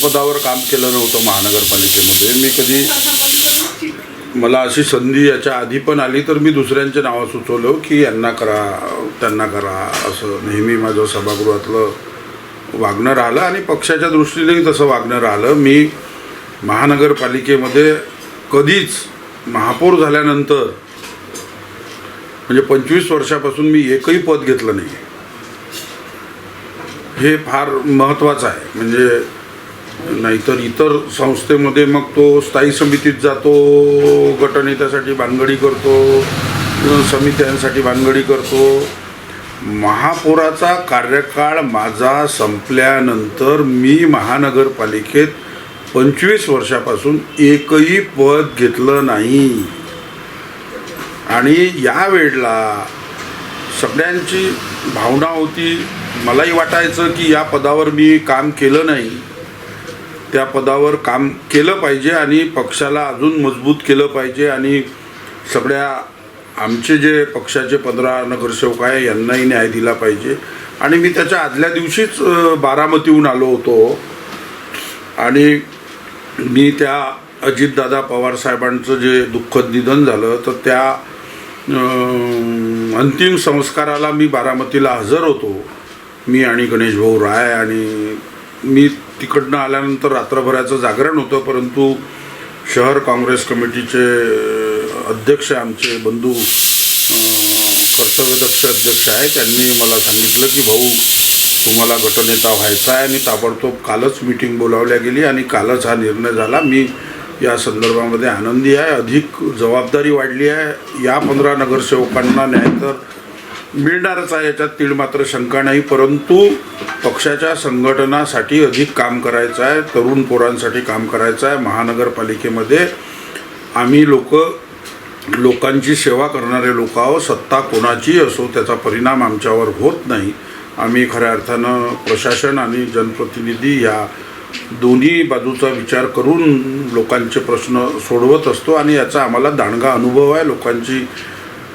पदावर काम केलं नव्हतं महानगरपालिकेमध्ये. मी कधी मला अशी संधी याच्या आधी पण आली तर मी दुसऱ्यांचे नावं सुचवलं की यांना करा त्यांना करा, असं नेहमी माझं सभागृहातलं वागणं राहिलं आणि पक्षाच्या दृष्टीनेही तसं वागणं राहिलं. मी महानगरपालिकेमध्ये कधीच महापौर झाल्यानंतर म्हणजे 25 वर्षापासून मी एकही पद घेतलं नाही. हे फार महत्त्वाचं आहे. म्हणजे नाहीतर इतर संस्थेमध्ये मग तो स्थायी समितीत जातो, गटनेत्यासाठी भानगडी करतो, समित्यांसाठी भानगडी करतो. महापौराचा कार्यकाळ माझा संपल्यानंतर मी महानगरपालिकेत 25 वर्षापासून एकही पद घेतलं नाही. आणि यावेळेला सगळ्यांची भावना होती, मलाही वाटायचं की या पदावर मी काम केलं नाही, त्या पदावर काम केलं पाहिजे आणि पक्षाला अजून मजबूत केलं पाहिजे आणि सगळ्या आमचे जे पक्षाचे 15 नगरसेवक आहे यांनाही न्याय दिला पाहिजे. आणि मी त्याच्या आदल्या दिवशीच बारामतीहून आलो होतो आणि मी त्या अजितदादा पवार साहेबांचं जे दुःखद निधन झालं तर त्या अंतिम संस्काराला मी बारामतीला हजर होतो, मी आणि गणेश भाऊ राय. आणि मी तिकडनं आल्यानंतर रात्रभराचं जागरण होतं, परंतु शहर काँग्रेस कमिटीचे अध्यक्ष आमचे बंधू कर्तव्यदक्ष अध्यक्ष आहे, त्यांनी मला सांगितलं की भाऊ तुम्हाला गटनेता व्हायचा आहे आणि ताबडतोब कालच मीटिंग बोलावल्या गेली आणि कालच हा निर्णय झाला. मी या संदर्भामध्ये आनंदी आहे. अधिक जबाबदारी वाढली आहे. या 15 नगरसेवकांना न्याय तर मिळणारच आहे, याच्यात तीळ मात्र शंका नाही, परंतु पक्षाच्या संघटनासाठी अधिक काम करायचं आहे, तरुण पोरांसाठी काम करायचं आहे. महानगरपालिकेमध्ये आम्ही लोकांची सेवा करणारे लोक आहोत. सत्ता कोणाची असो त्याचा परिणाम आमच्यावर होत नाही. आम्ही खऱ्या अर्थानं प्रशासन आणि जनप्रतिनिधी या दोन्ही बाजूचा विचार करून लोकांचे प्रश्न सोडवत असतो आणि याचा आम्हाला दांडगा अनुभव आहे. लोकांची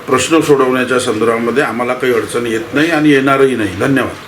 प्रश्न सोडवण्याच्या संदर्भामध्ये आम्हाला काही अडचण येत नाही आणि येणारही नाही. धन्यवाद.